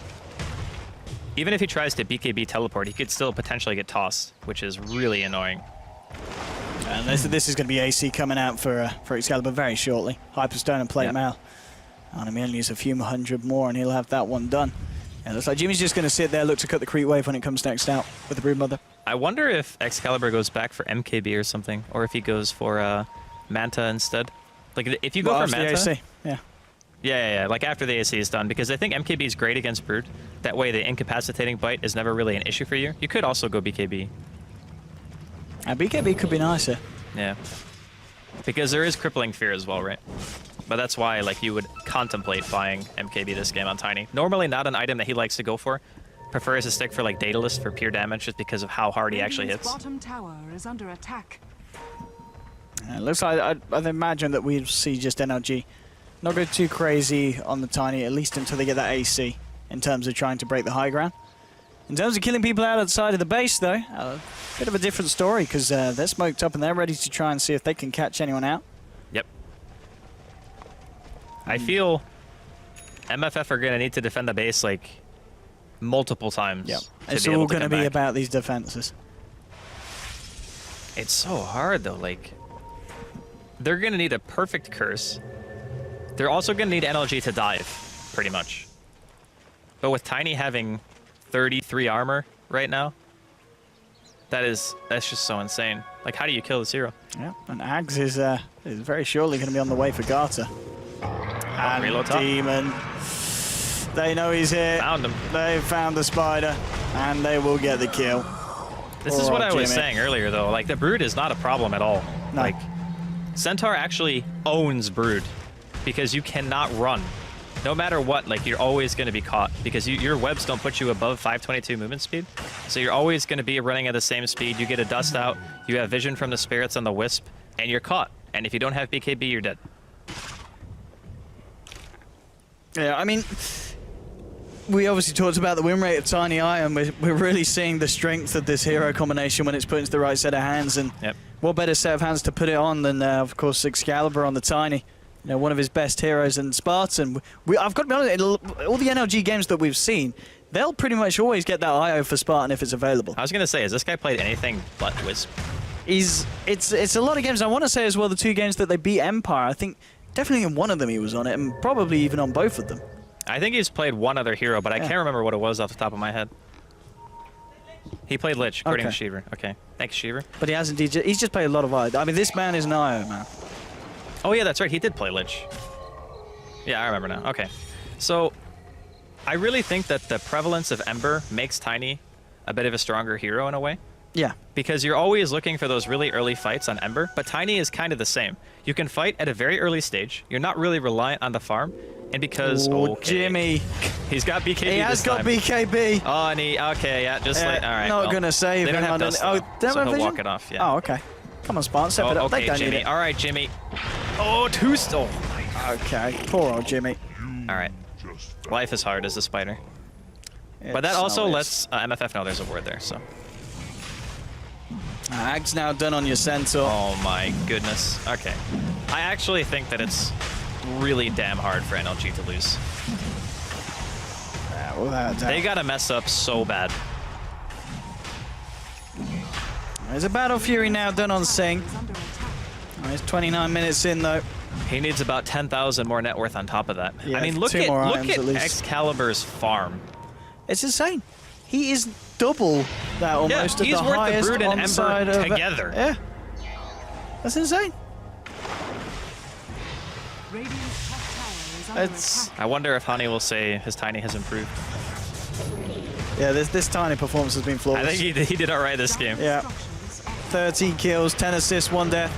Even if he tries to BKB teleport, he could still potentially get tossed, which is really annoying. And this is going to be AC coming out for Excalibur very shortly. Hyperstone and Plate Mail. And he only needs a few hundred more and he'll have that one done. And it looks like Jimmy's just going to sit there, look to cut the creep wave when it comes next out with the Broodmother. I wonder if Excalibur goes back for MKB or something, or if he goes for Manta instead. Like, if you go for Manta... AC. Yeah. Yeah, like after the AC is done, because I think MKB is great against Brood. That way the incapacitating bite is never really an issue for you. You could also go BKB. BKB could be nicer. Yeah. Because there is Crippling Fear as well, right? But that's why, like, you would contemplate buying MKB this game on Tiny. Normally not an item that he likes to go for. Prefers to stick for, like, Daedalus for pure damage just because of how hard he actually hits. Bottom tower is under attack. It looks like I'd imagine that we'd see just NLG not go too crazy on the Tiny, at least until they get that AC, in terms of trying to break the high ground. In terms of killing people outside of the base, though, a bit of a different story, because they're smoked up and they're ready to try and see if they can catch anyone out. Yep. I feel MFF are going to need to defend the base, like, multiple times. Yep. To It's be able all to going to come be back. about these defenses. It's so hard, though. Like, they're going to need a perfect curse. They're also going to need NLG to dive, pretty much. But with Tiny having 33 armor right now, that's just so insane. Like, how do you kill this hero? Yeah, and Ags is very surely going to be on the way for Garter. And reload top. Demon. They know he's here. Found him. They found the spider, and they will get the kill. This is what I was Jimmy. saying earlier, though. Like, the Brood is not a problem at all. No. Like, Centaur actually owns Brood because you cannot run. No matter what, like, you're always going to be caught because your webs don't put you above 522 movement speed. So you're always going to be running at the same speed. You get a dust out, you have vision from the spirits on the wisp, and you're caught. And if you don't have BKB, you're dead. Yeah, I mean, we obviously talked about the win rate of Tiny Eye, and we're really seeing the strength of this hero combination when it's put into the right set of hands. And what better set of hands to put it on than, of course, Excalibur on the Tiny. You know, one of his best heroes in Spartan. I've got to be honest, in all the NLG games that we've seen, they'll pretty much always get that IO for Spartan if it's available. I was going to say, has this guy played anything but Wisp? It's a lot of games. I want to say as well the 2 games that they beat Empire, I think definitely in one of them he was on it, and probably even on both of them. I think he's played one other hero, but I can't remember what it was off the top of my head. He played Lich, according to Shiver. Okay, thanks, Shiver. But he hasn't. He's just played a lot of IO. I mean, this man is an IO man. Oh yeah, that's right. He did play Lich. Yeah, I remember now. Okay, so I really think that the prevalence of Ember makes Tiny a bit of a stronger hero in a way. Yeah. Because you're always looking for those really early fights on Ember, but Tiny is kind of the same. You can fight at a very early stage. You're not really reliant on the farm, and because Jimmy, he's got BKB. He has got BKB. Oh, and he all right. Not gonna save they don't him. Have dust, so he'll walk it off. Yeah. Oh, okay. Come on, Spartan, step it up. Okay, They don't Jimmy. need it. All right, Jimmy. Oh, 2 still. Okay, poor old Jimmy. All right. Life is hard as a spider. But that It's also not lets MFF know there's a ward there, so. Ag's now done on your Centaur. Oh my goodness. Okay. I actually think that it's really damn hard for NLG to lose. Without a doubt. They gotta mess up so bad. There's a Battle Fury now done on Sing. It's 29 minutes in though. He needs about 10,000 more net worth on top of that. Yeah, I mean, look 2 at more items at least. Excalibur's farm. It's insane. He is double that almost at he's the worth the highest Brood and on Ember side of together. Yeah. That's insane. Radiant's top tower is under It's attack. I wonder if Honey will say his Tiny has improved. yeah. This Tiny performance has been flawless. I think he did all right this game. Yeah. 13 kills, 10 assists, 1 death.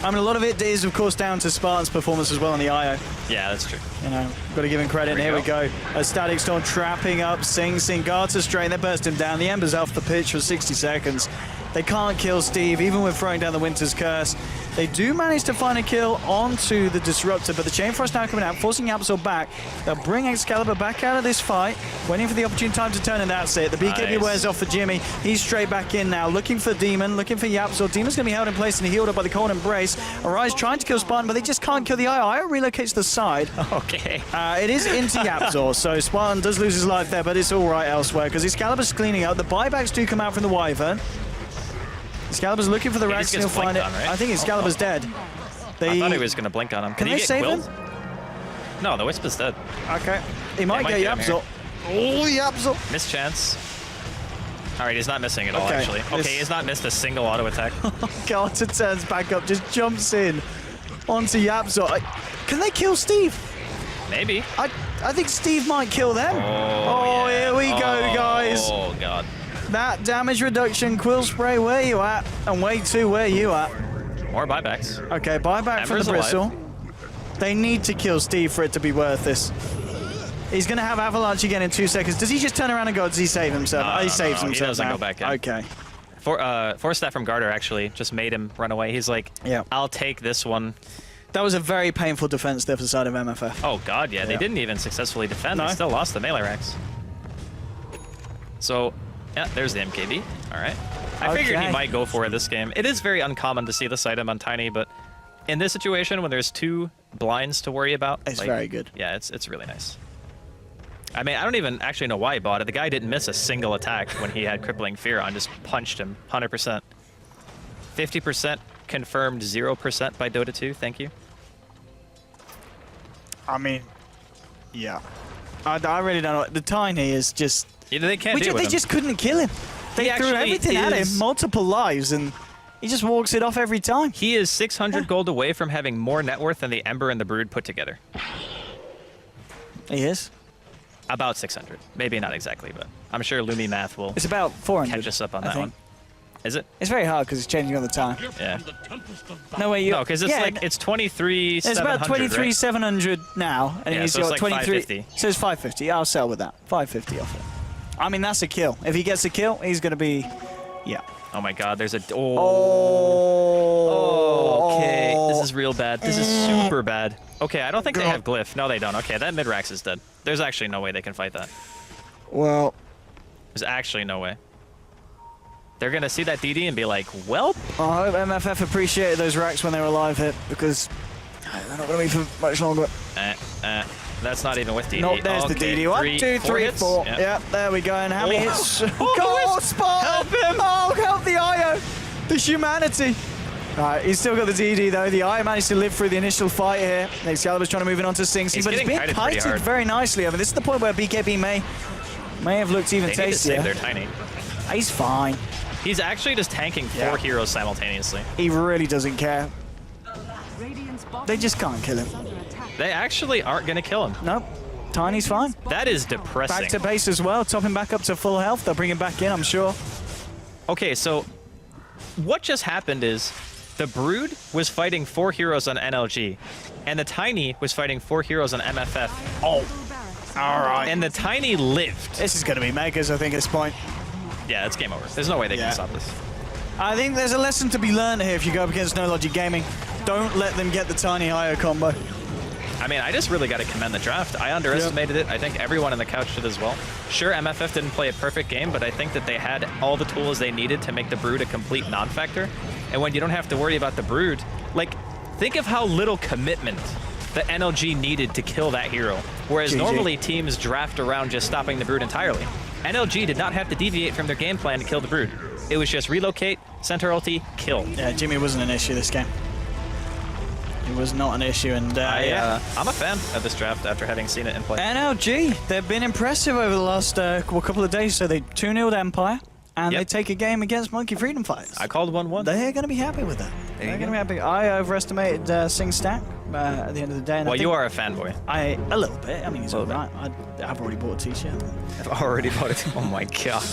I mean, a lot of it is, of course, down to Spartan's performance as well on the IO. Yeah, that's true. You know, got to give him credit. And here we go. A Static Storm trapping up Sing Garter straight. They burst him down. The Ember's off the pitch for 60 seconds. They can't kill Steve, even with throwing down the Winter's Curse. They do manage to find a kill onto the Disruptor, but the Chain Frost now coming out, forcing Yapzor back. They'll bring Excalibur back out of this fight, waiting for the opportune time to turn, and that's it. The BKB Nice. wears off for Jimmy. He's straight back in now, looking for Demon, looking for Yapzor. Demon's going to be held in place and healed up by the Cold Embrace. Arise trying to kill Spartan, but they just can't kill the Io. Io relocates to the side. Okay. It is into Yapzor, so Spartan does lose his life there, but it's all right elsewhere, because Excalibur's cleaning up. The buybacks do come out from the Wyvern. Excalibur's looking for the He racks just and gets he'll find it. blinked on, right? I think Excalibur's dead. I thought he was going to blink on him. Can he they get save quilled? him? No, the Wisp is dead. Okay. He might might get get him Yapzor. Oh, Yapzor. Missed chance. All right, he's not missing at all, Okay, actually. this- Okay, he's not missed a single auto attack. Carter turns back up, just jumps in onto Yapzor. Can they kill Steve? Maybe. I think Steve might kill them. Oh, yeah. Here we go, guys. Oh, God. That damage reduction, Quill Spray, where you at? And Wave 2, where you at? More buybacks. Okay, buyback from Ember's the alive. Bristle. They need to kill Steve for it to be worth this. He's going to have Avalanche again in 2 seconds. Does he just turn around and go, does he save himself? No, He no, saves no, he himself doesn't now. go back in. Okay. Force that from Garter, actually, just made him run away. He's like, Yeah. I'll take this one. That was a very painful defense there for the side of MFF. Oh, God, yeah. They Yeah. didn't even successfully defend. No. They still lost the melee racks. So, yeah, there's the MKB. All right. I figured he Okay. might go for it this game. It is very uncommon to see this item on Tiny, but in this situation, when there's 2 blinds to worry about, It's like, very good. Yeah, it's really nice. I mean, I don't even actually know why he bought it. The guy didn't miss a single attack when he had Crippling Fear on, just punched him 100%. 50% confirmed, 0% by Dota 2. Thank you. I mean, yeah. I really don't know. The Tiny is just... Either they can't deal with They him. just couldn't kill him. They He threw actually everything at him, is- multiple lives, and he just walks it off every time. He is 600 gold away from having more net worth than the Ember and the Brood put together. He is. About 600. Maybe not exactly, but I'm sure Lumi math will It's about 400. catch us up on I that think. one. Is it? It's very hard because it's changing all the time. Yeah. No way you. No, because it's yeah, like it's 23,700. it's about 23,700 now, and Yeah, he's so it's got like 23. 550. So it's 550. I'll sell with that. 550 off it. I mean, that's a kill. If he gets a kill, he's going to be, yeah. Oh my God, there's a. Oh. Okay, this is real bad. This is super bad. Okay, I don't think they have Glyph. No, they don't. Okay, that mid-rax is dead. There's actually no way they can fight that. Well. There's actually no way. They're going to see that DD and be like, well, I hope MFF appreciated those racks when they were live hit, because they're not going to be for much longer. that's not even with DD. No, there's the Okay, DD. 1, 2, 3, hits? 4. Yeah. Yeah, there we go. And how many Oh. hits? Oh, God, Spartan! Help him! Oh, help the IO! The humanity! Alright, he's still got the DD though. The IO managed to live through the initial fight here. Excalibur's trying to move it onto Sing Sing, He's but it's getting being kited pretty kited hard. very nicely. I mean, this is the point where BKB may have looked even They need to save their tastier. Tiny. He's fine. He's actually just tanking 4 Yeah. heroes simultaneously. He really doesn't care. Radiant's bottom They just can't kill him. is under attack. They actually aren't going to kill him. Nope. Tiny's fine. That is depressing. Back to base as well. Top him back up to full health. They'll bring him back in, I'm sure. Okay, so what just happened is the Brood was fighting 4 heroes on NLG, and the Tiny was fighting 4 heroes on MFF. Oh, All right. and the Tiny lived. This is going to be Megas, I think, at this point. Yeah, it's game over. There's no way they Yeah. can stop this. I think there's a lesson to be learned here if you go up against No Logic Gaming. Don't let them get the Tiny IO combo. I mean, I just really got to commend the draft. I underestimated it. I think everyone in the couch did as well. Sure, MFF didn't play a perfect game, but I think that they had all the tools they needed to make the Brood a complete non-factor. And when you don't have to worry about the Brood, like, think of how little commitment the NLG needed to kill that hero. Whereas GG. normally teams draft around just stopping the Brood entirely. NLG did not have to deviate from their game plan to kill the Brood. It was just relocate, center ulti, kill. Yeah, Jimmy wasn't an issue this game. It was not an issue, and yeah. I'm a fan of this draft after having seen it in play. NLG, they've been impressive over the last couple of days. So they 2-0'd Empire, and Yep. they take a game against Monkey Freedom Fighters. I called 1-1. They're going to be happy with that. There They're you going to be happy. I overestimated Sing Stack at the end of the day. And I Well, think you are a fanboy. a little bit. I mean, he's A all little right. I've already bought a t-shirt. I've already bought it. Oh my god.